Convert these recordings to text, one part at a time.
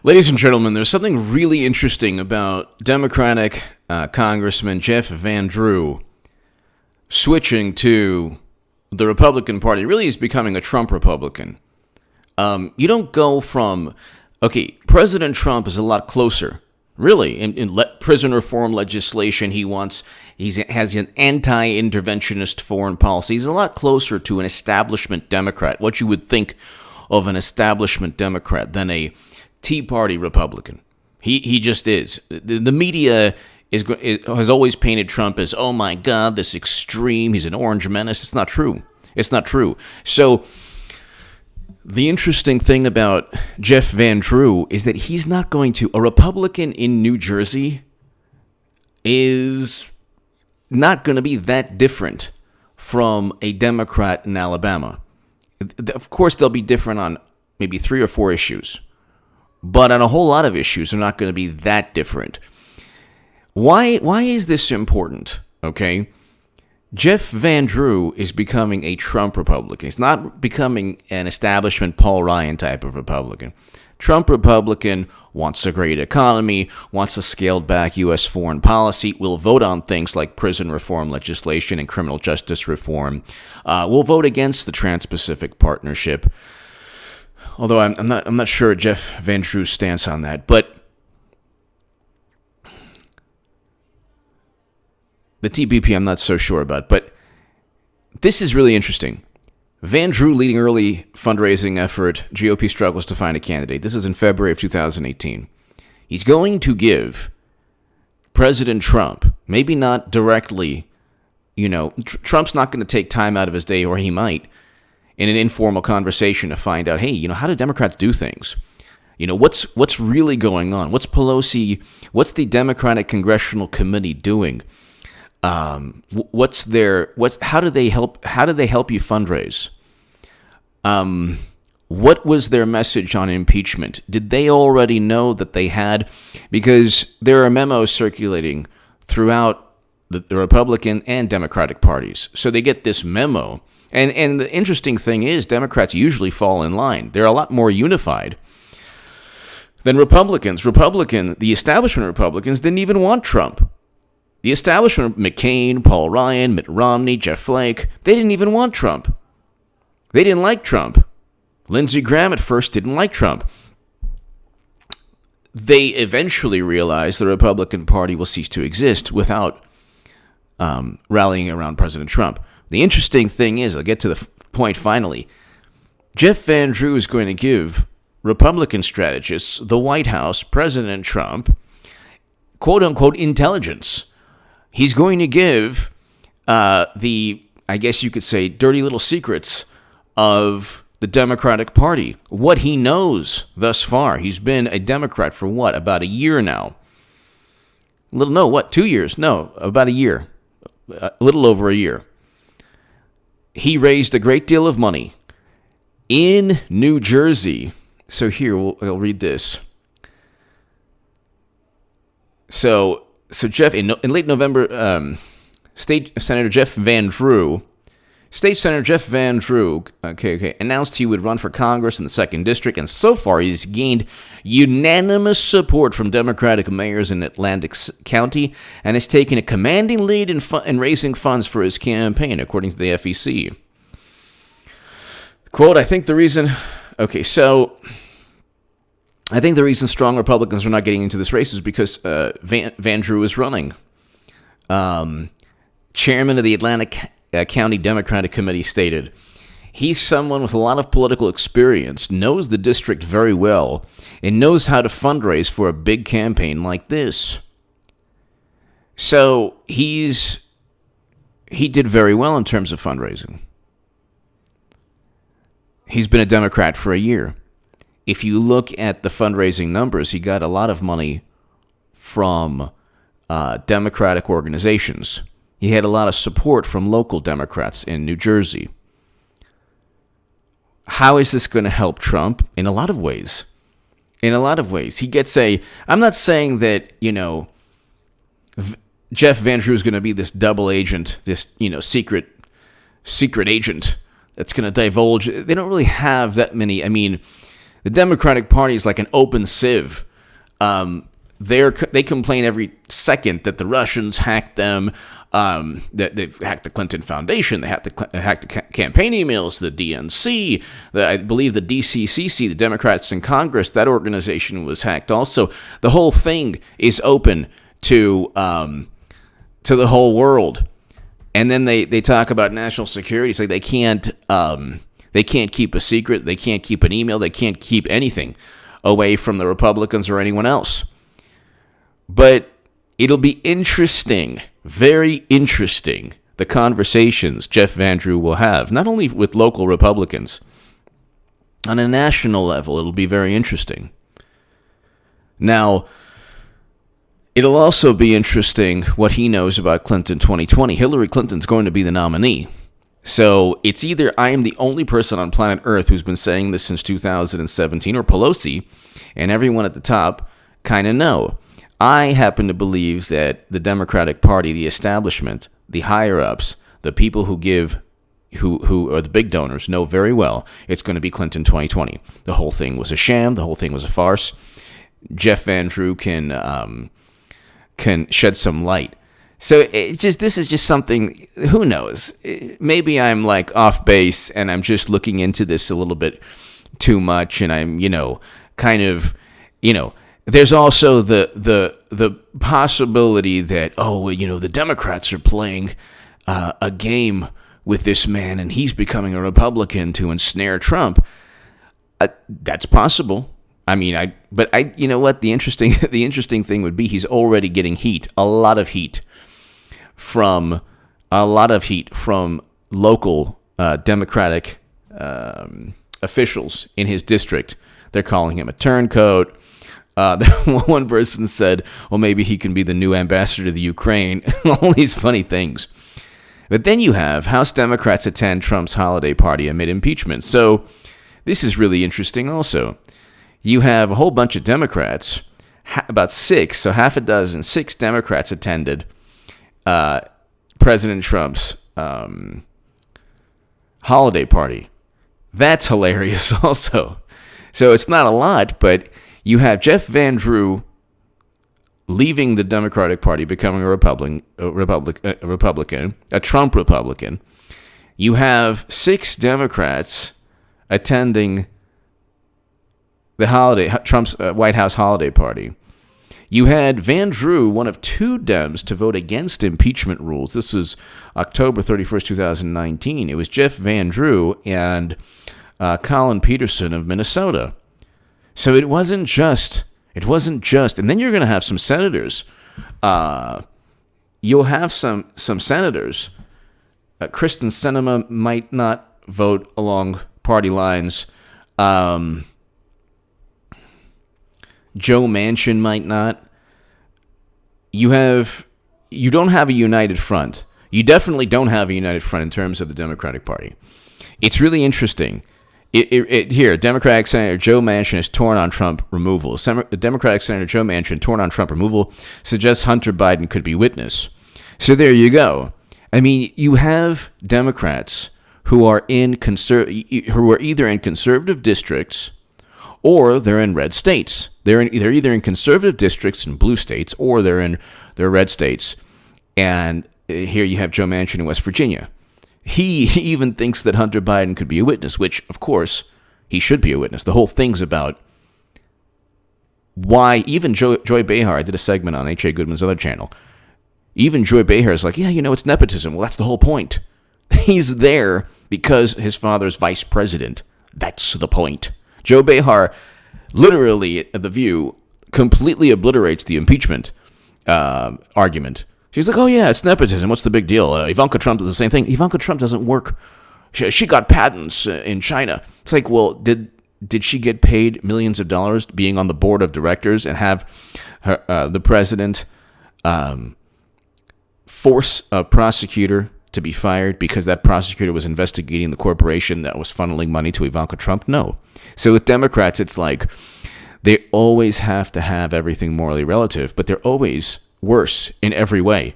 Ladies and gentlemen, there's something really interesting about Democratic Congressman Jeff Van Drew switching to the Republican Party. Really, he's becoming a Trump Republican. You don't go from, President Trump is a lot closer. Really, in prison reform legislation, he has an anti-interventionist foreign policy. He's a lot closer to an establishment Democrat, what you would think of an establishment Democrat, than a Tea Party Republican. He just is. The media has always painted Trump as, oh my God, this extreme, he's an orange menace. It's not true. It's not true. So the interesting thing about Jeff Van Drew is that he's not going to, a Republican in New Jersey is not going to be that different from a Democrat in Alabama. Of course, they'll be different on maybe 3 or 4 issues. But on a whole lot of issues, they're not going to be that different. Why is this important? Okay, Jeff Van Drew is becoming a Trump Republican. He's not becoming an establishment Paul Ryan type of Republican. Trump Republican wants a great economy, wants a scaled-back U.S. foreign policy, will vote on things like prison reform legislation and criminal justice reform, will vote against the Trans-Pacific Partnership. Although I'm not sure Jeff Van Drew's stance on that, but the TPP I'm not so sure about. But this is really interesting. Van Drew leading early fundraising effort, GOP struggles to find a candidate. This is in February of 2018. He's going to give President Trump, maybe not directly, Trump's not going to take time out of his day, or he might, in an informal conversation to find out, hey, how do Democrats do things? What's really going on? What's the Democratic Congressional Committee doing? How do they help you fundraise? What was their message on impeachment? Did they already know that they had? Because there are memos circulating throughout the Republican and Democratic parties. So they get this memo. And the interesting thing is, Democrats usually fall in line. They're a lot more unified than Republicans. The establishment Republicans didn't even want Trump. The establishment, McCain, Paul Ryan, Mitt Romney, Jeff Flake, they didn't even want Trump. They didn't like Trump. Lindsey Graham at first didn't like Trump. They eventually realized the Republican Party will cease to exist without rallying around President Trump. The interesting thing is, I'll get to the point finally, Jeff Van Drew is going to give Republican strategists, the White House, President Trump, quote-unquote intelligence. He's going to give I guess you could say, dirty little secrets of the Democratic Party, what he knows thus far. He's been a Democrat for about a year now? 2 years? No, about a year. A little over a year. He raised a great deal of money in New Jersey. So here, I'll read this. So Jeff, in late November, State Senator Jeff Van Drew announced he would run for Congress in the 2nd District, and so far he's gained unanimous support from Democratic mayors in Atlantic County and has taken a commanding lead in raising funds for his campaign, according to the FEC. Quote, I think the reason strong Republicans are not getting into this race is because Van Drew is running. Chairman of the Atlantic County Democratic Committee stated, he's someone with a lot of political experience, knows the district very well, and knows how to fundraise for a big campaign like this. So he did very well in terms of fundraising. He's been a Democrat for a year. If you look at the fundraising numbers, he got a lot of money from Democratic organizations. He had a lot of support from local Democrats in New Jersey. How is this going to help Trump? In a lot of ways. He gets I'm not saying that, Jeff Van Drew is going to be this double agent, this, secret agent that's going to divulge. They don't really have that many. I mean, The Democratic Party is like an open sieve. They complain every second that the Russians hacked them, that they've hacked the Clinton Foundation, they hacked the campaign emails, the DNC, I believe the DCCC, the Democrats in Congress, that organization was hacked also. The whole thing is open to the whole world. And then they talk about national security. It's like they can't keep a secret, they can't keep an email, they can't keep anything away from the Republicans or anyone else. But it'll be interesting, very interesting, the conversations Jeff Van Drew will have, not only with local Republicans, on a national level, it'll be very interesting. Now, it'll also be interesting what he knows about Clinton 2020. Hillary Clinton's going to be the nominee. So it's either I am the only person on planet Earth who's been saying this since 2017, or Pelosi and everyone at the top kind of know. I happen to believe that the Democratic Party, the establishment, the higher-ups, the people who are the big donors, know very well it's going to be Clinton 2020. The whole thing was a sham. The whole thing was a farce. Jeff Van Drew can shed some light. So this is just something, who knows? Maybe I'm like off base and I'm just looking into this a little bit too much, and I'm, there's also the possibility that, the Democrats are playing a game with this man and he's becoming a Republican to ensnare Trump. That's possible. But you know what? The interesting thing would be he's already getting heat, a lot of heat from local Democratic officials in his district. They're calling him a turncoat. One person said, well, maybe he can be the new ambassador to the Ukraine. All these funny things. But then you have House Democrats attend Trump's holiday party amid impeachment. So this is really interesting also. You have a whole bunch of Democrats, about six, so half a dozen, 6 Democrats attended President Trump's holiday party. That's hilarious also. So it's not a lot, but you have Jeff Van Drew leaving the Democratic Party, becoming a Republican, a Trump Republican. You have 6 Democrats attending Trump's White House holiday party. You had Van Drew, one of 2 Dems, to vote against impeachment rules. This was October 31st, 2019. It was Jeff Van Drew and Colin Peterson of Minnesota. So it wasn't just, and then you're going to have some senators. You'll have some senators. Kristen Sinema might not vote along party lines. Joe Manchin might not. You don't have a united front. You definitely don't have a united front in terms of the Democratic Party. It's really interesting. Here, Democratic Senator Joe Manchin is torn on Trump removal. Democratic Senator Joe Manchin, torn on Trump removal, suggests Hunter Biden could be witness. So there you go. You have Democrats who are either in conservative districts or they're in red states. They're either in conservative districts in blue states or they're red states. And here you have Joe Manchin in West Virginia. He even thinks that Hunter Biden could be a witness, which, of course, he should be a witness. The whole thing's about why even Joy Behar did a segment on H.A. Goodman's other channel. Even Joy Behar is like, it's nepotism. Well, that's the whole point. He's there because his father's vice president. That's the point. Joy Behar, literally, at The View, completely obliterates the impeachment argument. She's like, oh, yeah, it's nepotism. What's the big deal? Ivanka Trump does the same thing. Ivanka Trump doesn't work. She got patents in China. It's like, well, did she get paid millions of dollars being on the board of directors and have the president force a prosecutor to be fired because that prosecutor was investigating the corporation that was funneling money to Ivanka Trump? No. So with Democrats, it's like they always have to have everything morally relative, but they're always worse in every way.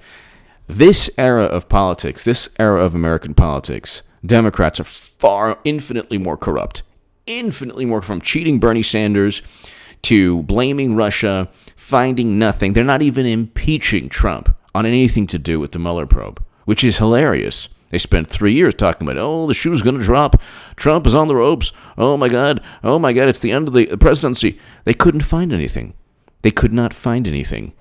This era of politics, this era of American politics, Democrats are infinitely more corrupt. infinitely more, from cheating Bernie Sanders to blaming Russia, finding nothing. They're not even impeaching Trump on anything to do with the Mueller probe, which is hilarious. They spent 3 years talking about, oh, the shoe's going to drop. Trump is on the ropes. Oh, my God. Oh, my God. It's the end of the presidency. They couldn't find anything. They could not find anything.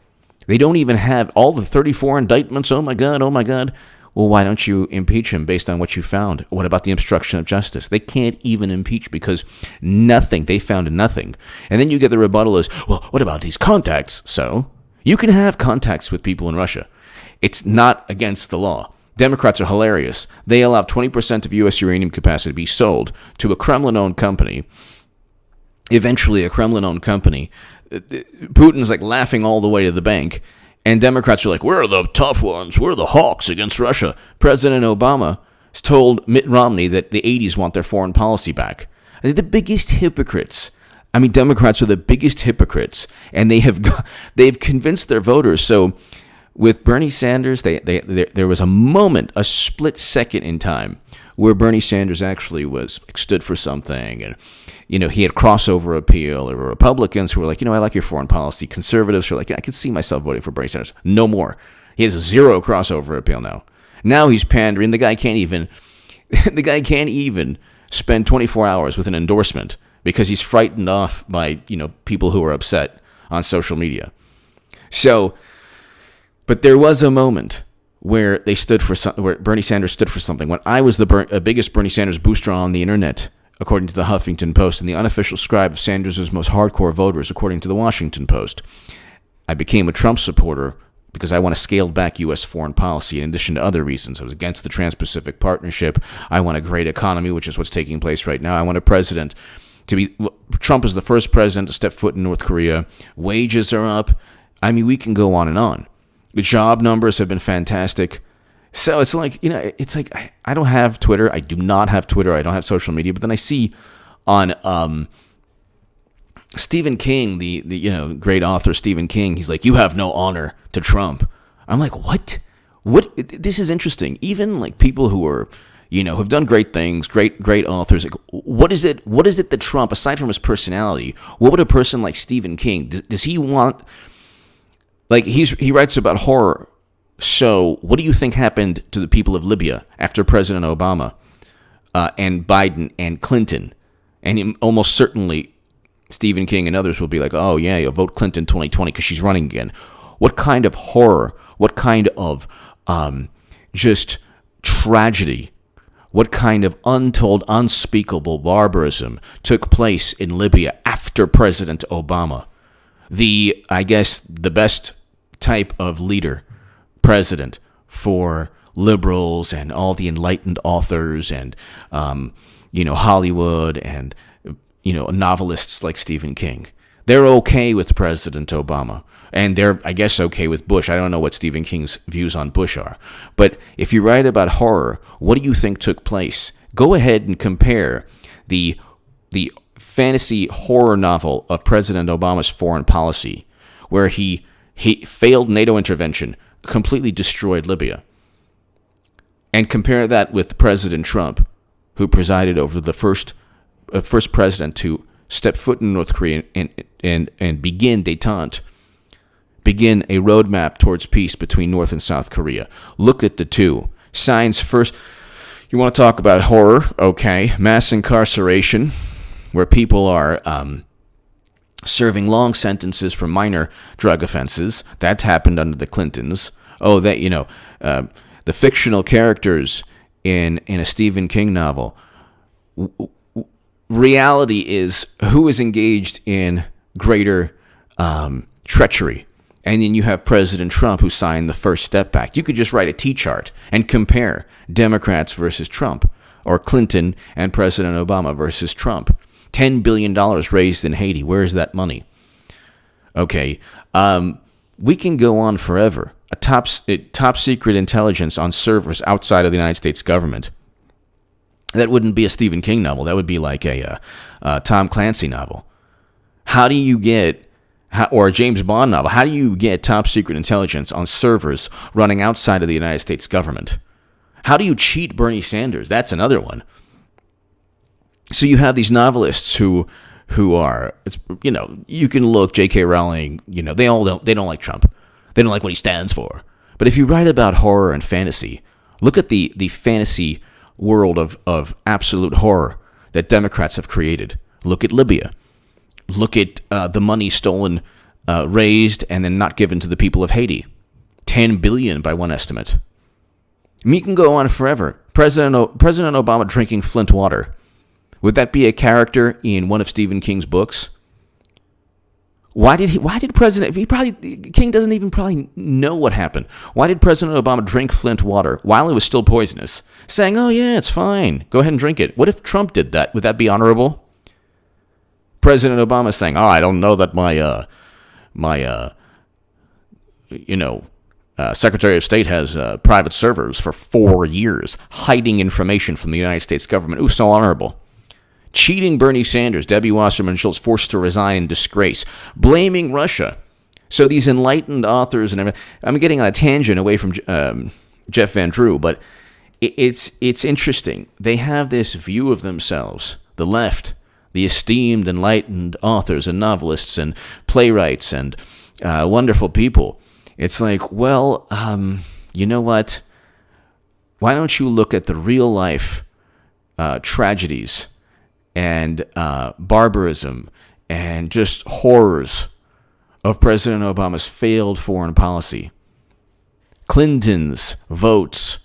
They don't even have all the 34 indictments. Oh, my God. Oh, my God. Well, why don't you impeach him based on what you found? What about the obstruction of justice? They can't even impeach because nothing. They found nothing. And then you get the rebuttal is, well, what about these contacts? So you can have contacts with people in Russia. It's not against the law. Democrats are hilarious. They allow 20% of U.S. uranium capacity to be sold to a Kremlin-owned company. Eventually, a Kremlin-owned company. Putin's like laughing all the way to the bank. And Democrats are like, we're the tough ones. We're the hawks against Russia. President Obama has told Mitt Romney that the 80s want their foreign policy back. They're the biggest hypocrites. I mean, Democrats are the biggest hypocrites. And they've convinced their voters. So with Bernie Sanders, there was a moment, a split second in time, where Bernie Sanders actually stood for something, and he had crossover appeal. There were Republicans who were like, I like your foreign policy. Conservatives who were like, I can see myself voting for Bernie Sanders. No more. He has zero crossover appeal now. Now he's pandering. The guy can't even spend 24 hours with an endorsement because he's frightened off by people who are upset on social media. So. But there was a moment where where Bernie Sanders stood for something. When I was the biggest Bernie Sanders booster on the internet, according to the Huffington Post, and the unofficial scribe of Sanders' most hardcore voters, according to the Washington Post, I became a Trump supporter because I want to scale back U.S. foreign policy in addition to other reasons. I was against the Trans-Pacific Partnership. I want a great economy, which is what's taking place right now. I want a president Trump is the first president to step foot in North Korea. Wages are up. I mean, we can go on and on. The job numbers have been fantastic. So it's like, I don't have Twitter. I do not have Twitter. I don't have social media. But then I see on Stephen King, the great author Stephen King, he's like, you have no honor to Trump. I'm like, what? What? This is interesting. Even like people who are, have done great things, great authors. Like, what is it that Trump, aside from his personality, what would a person like Stephen King, does he want? Like he writes about horror. So what do you think happened to the people of Libya after President Obama and Biden and Clinton? And almost certainly Stephen King and others will be like, oh, yeah, you'll vote Clinton 2020 because she's running again. What kind of horror, what kind of just tragedy, what kind of untold, unspeakable barbarism took place in Libya after President Obama? I guess, the best type of leader, president for liberals and all the enlightened authors and, Hollywood and, novelists like Stephen King. They're okay with President Obama. And they're, I guess, okay with Bush. I don't know what Stephen King's views on Bush are. But if you write about horror, what do you think took place? Go ahead and compare the fantasy horror novel of President Obama's foreign policy, where he failed NATO intervention, completely destroyed Libya, and compare that with President Trump, who presided over the first president to step foot in North Korea and begin détente, begin a roadmap towards peace between North and South Korea. Look at the two. Signs first. You want to talk about horror? Okay. Mass incarceration, where people are serving long sentences for minor drug offenses. That happened under the Clintons. Oh, the fictional characters in a Stephen King novel. Reality is who is engaged in greater treachery. And then you have President Trump, who signed the First Step Act. You could just write a T-chart and compare Democrats versus Trump, or Clinton and President Obama versus Trump. $10 billion raised in Haiti. Where is that money? Okay, we can go on forever. A top secret intelligence on servers outside of the United States government. That wouldn't be a Stephen King novel. That would be like a Tom Clancy novel. How do you get, or a James Bond novel, how do you get top secret intelligence on servers running outside of the United States government? How do you cheat Bernie Sanders? That's another one. So you have these novelists who are, you can look, J.K. Rowling, they don't like Trump. They don't like what he stands for. But if you write about horror and fantasy, look at the fantasy world of absolute horror that Democrats have created. Look at Libya. Look at the money stolen, raised, and then not given to the people of Haiti. $10 billion by one estimate. Me can go on forever. President Obama drinking Flint water. Would that be a character in one of Stephen King's books? Why did King doesn't even probably know what happened. Why did President Obama drink Flint water while it was still poisonous? Saying, oh yeah, it's fine. Go ahead and drink it. What if Trump did that? Would that be honorable? President Obama saying, oh, I don't know that my Secretary of State has private servers for 4 years, hiding information from the United States government. Ooh, so honorable. Cheating Bernie Sanders, Debbie Wasserman Schultz forced to resign in disgrace, blaming Russia. So these enlightened authors and everything. I'm getting on a tangent away from Jeff Van Drew, but it's interesting. They have this view of themselves, the left, the esteemed, enlightened authors and novelists and playwrights and wonderful people. It's like, well, you know what? Why don't you look at the real life tragedies and barbarism and just horrors of President Obama's failed foreign policy? Clinton's votes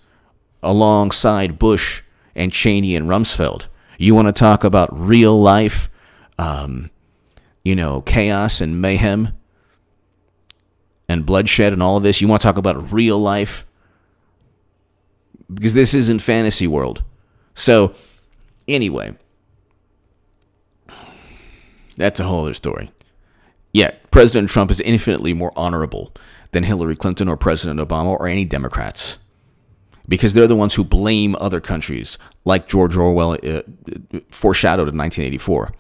alongside Bush and Cheney and Rumsfeld. You want to talk about real life, chaos and mayhem and bloodshed and all of this? You want to talk about real life? Because this isn't fantasy world. So, anyway, that's a whole other story. Yeah, President Trump is infinitely more honorable than Hillary Clinton or President Obama or any Democrats, because they're the ones who blame other countries, like George Orwell foreshadowed in 1984.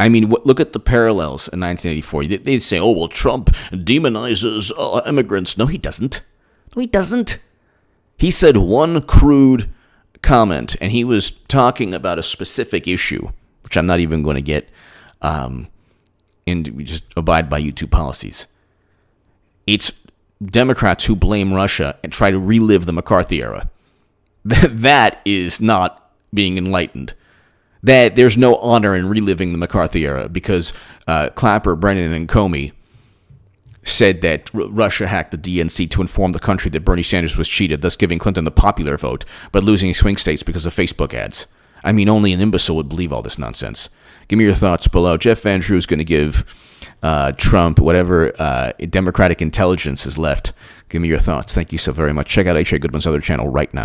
I mean, look at the parallels in 1984. They'd say, oh, well, Trump demonizes immigrants. No, he doesn't. No, he doesn't. He said one crude comment, and he was talking about a specific issue, which I'm not even going to get, and we just abide by YouTube policies. It's Democrats who blame Russia and try to relive the McCarthy era. That is not being enlightened. That there's no honor in reliving the McCarthy era, because Clapper, Brennan, and Comey said that Russia hacked the DNC to inform the country that Bernie Sanders was cheated, thus giving Clinton the popular vote, but losing swing states because of Facebook ads. I mean, only an imbecile would believe all this nonsense. Give me your thoughts below. Jeff Van Drew is going to give Trump whatever Democratic intelligence is left. Give me your thoughts. Thank you so very much. Check out H.A. Goodman's other channel right now.